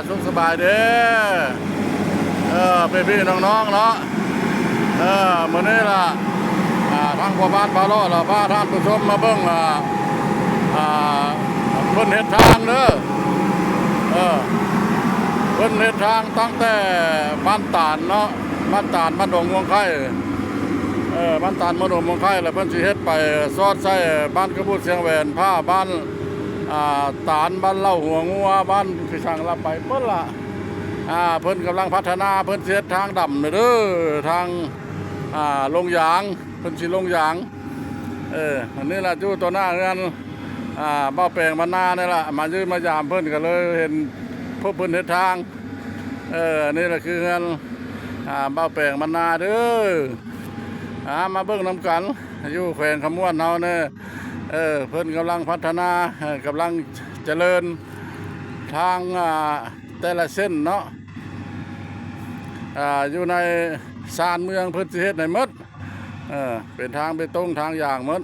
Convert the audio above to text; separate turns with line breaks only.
สุขสบายเด้อพี่น้องๆเนาะมื้อนี้ล่ะทางพ่อบ้านพาล้อเราพาท่านผู้ชมมาเบิ่งเพิ่นเฮ็ดทางเด้อเพิ่นเฮ็ดทางตั้งแต่บ้านตาลเนาะบ้านตาลบ้านดงม่วงไข่บ้านตาลบ้านดงม่วงไข่แล้วเพิ่นสิเฮ็ดไปซอดใส่บ้านกระบุดเสียงแหวนผ้าบ้านตาลบ้านเล่าหัวงัวบ้านพี่ช่างรับไปเพิ่นล่ะเพิ่นกำลังพัฒนาเพิ่นเฮ็ดทางดำเด้อทางลงยางเพิ่นสิลงยางอันนี้ล่ะอยู่ตัวหน้าเรือนเบ้าแปลงมานานี่ล่ะมายืนมายามเพิ่นก็เลยเห็นพวกเพิ่นเฮ็ดทางนี่ล่ะคือเรือนเบ้าแปลงมานาเด้อมาเบิ่งนำกันอยู่แขวงขมวนเฮาเนี่ยเพิ่นกำลังพัฒนากำลังเจริญทางแต่ละเส้นเนาะอยู่ในชานเมืองเพิ่นสิเฮ็ดให้หมดเป็นทางเบตงทางอย่างหมด